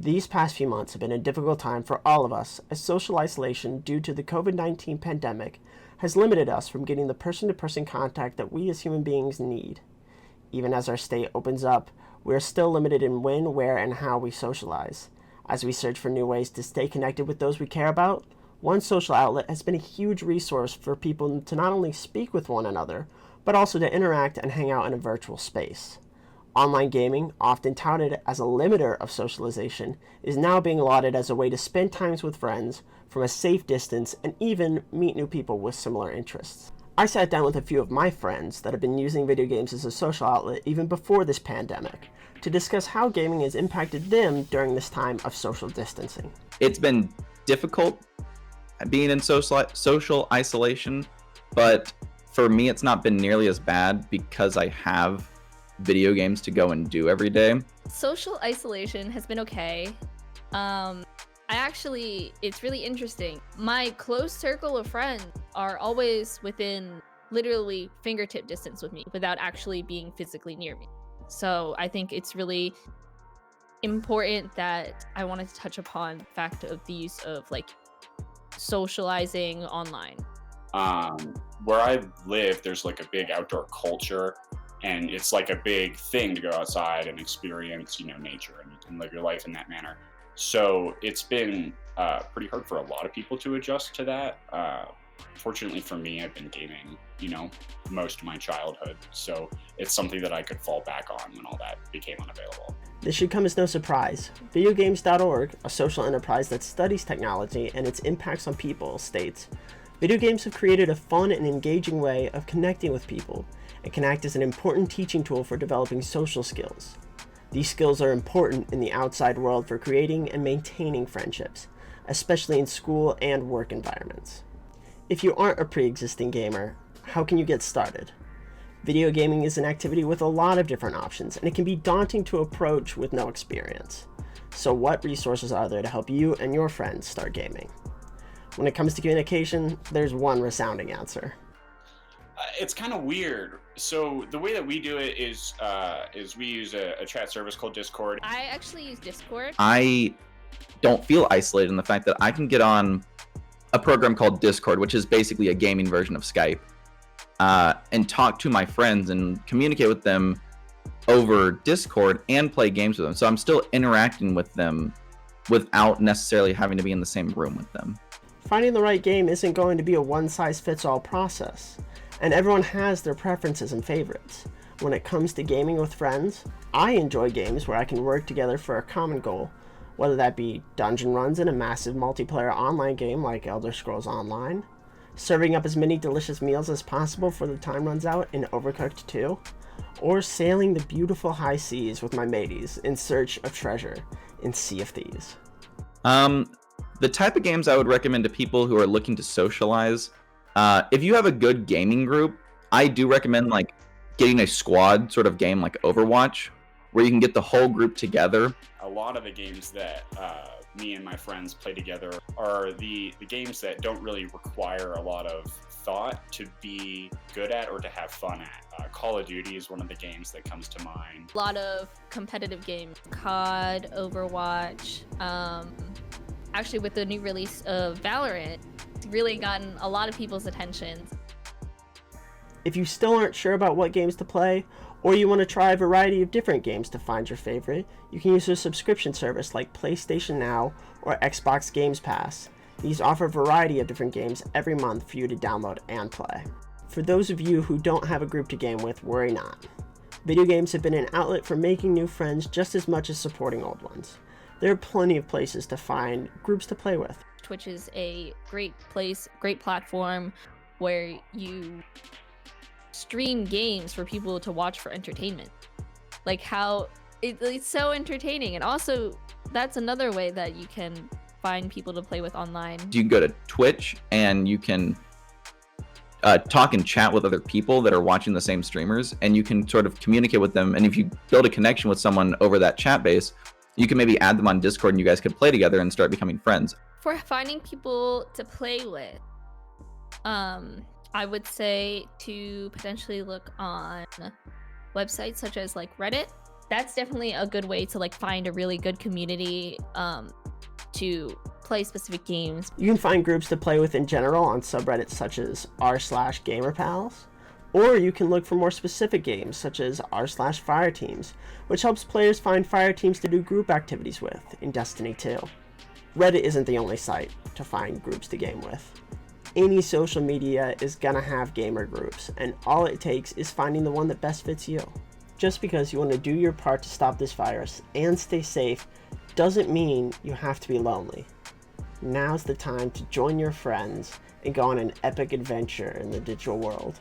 These past few months have been a difficult time for all of us, as social isolation due to the COVID-19 pandemic has limited us from getting the person-to-person contact that we as human beings need. Even as our state opens up, we are still limited in when, where, and how we socialize. As we search for new ways to stay connected with those we care about, one social outlet has been a huge resource for people to not only speak with one another, but also to interact and hang out in a virtual space. Online gaming, often touted as a limiter of socialization, is now being lauded as a way to spend times with friends from a safe distance and even meet new people with similar interests. I sat down with a few of my friends that have been using video games as a social outlet even before this pandemic to discuss how gaming has impacted them during this time of social distancing. It's been difficult being in social isolation, but for me it's not been nearly as bad because I have video games to go and do every day. Social isolation has been okay. It's really interesting. My close circle of friends are always within literally fingertip distance with me without actually being physically near me. So I think it's really important that I wanted to touch upon the fact of the use of socializing online. Where I live, there's a big outdoor culture, and it's a big thing to go outside and experience, nature and live your life in that manner. So it's been pretty hard for a lot of people to adjust to that. Fortunately for me, I've been gaming, most of my childhood. So it's something that I could fall back on when all that became unavailable. This should come as no surprise. Videogames.org, a social enterprise that studies technology and its impacts on people, states, video games have created a fun and engaging way of connecting with people and can act as an important teaching tool for developing social skills. These skills are important in the outside world for creating and maintaining friendships, especially in school and work environments. If you aren't a pre-existing gamer, how can you get started? Video gaming is an activity with a lot of different options, and it can be daunting to approach with no experience. So what resources are there to help you and your friends start gaming? When it comes to communication, there's one resounding answer. It's kind of weird. So the way that we do it is we use a chat service called Discord. I actually use Discord. I don't feel isolated in the fact that I can get on a program called Discord, which is basically a gaming version of Skype, and talk to my friends and communicate with them over Discord and play games with them. So I'm still interacting with them without necessarily having to be in the same room with them. Finding the right game isn't going to be a one-size-fits-all process, and everyone has their preferences and favorites. When it comes to gaming with friends, I enjoy games where I can work together for a common goal, whether that be dungeon runs in a massive multiplayer online game like Elder Scrolls Online, serving up as many delicious meals as possible before the time runs out in Overcooked 2, or sailing the beautiful high seas with my mateys in search of treasure in Sea of Thieves. The type of games I would recommend to people who are looking to socialize, if you have a good gaming group, I do recommend getting a squad sort of game like Overwatch, where you can get the whole group together. A lot of the games that me and my friends play together are the games that don't really require a lot of thought to be good at or to have fun at. Call of Duty is one of the games that comes to mind. A lot of competitive games, COD, Overwatch. Actually, with the new release of Valorant, it's really gotten a lot of people's attention. If you still aren't sure about what games to play, or you want to try a variety of different games to find your favorite, you can use a subscription service like PlayStation Now or Xbox Games Pass. These offer a variety of different games every month for you to download and play. For those of you who don't have a group to game with, worry not. Video games have been an outlet for making new friends just as much as supporting old ones. There are plenty of places to find groups to play with. Twitch is a great place, great platform where you stream games for people to watch for entertainment. It's so entertaining, and also that's another way that you can find people to play with online. You can go to Twitch and you can talk and chat with other people that are watching the same streamers, and you can sort of communicate with them. And if you build a connection with someone over that chat base, you can maybe add them on Discord and you guys could play together and start becoming friends. For finding people to play with, I would say to potentially look on websites such as Reddit that's definitely a good way to like find a really good community to play specific games. You can find groups to play with in general on subreddits such as r/gamerpals, or you can look for more specific games such as r/fireteams, which helps players find fire teams to do group activities with in Destiny 2. Reddit isn't the only site to find groups to game with. Any social media is gonna have gamer groups, and all it takes is finding the one that best fits you. Just because you want to do your part to stop this virus and stay safe doesn't mean you have to be lonely. Now's the time to join your friends and go on an epic adventure in the digital world.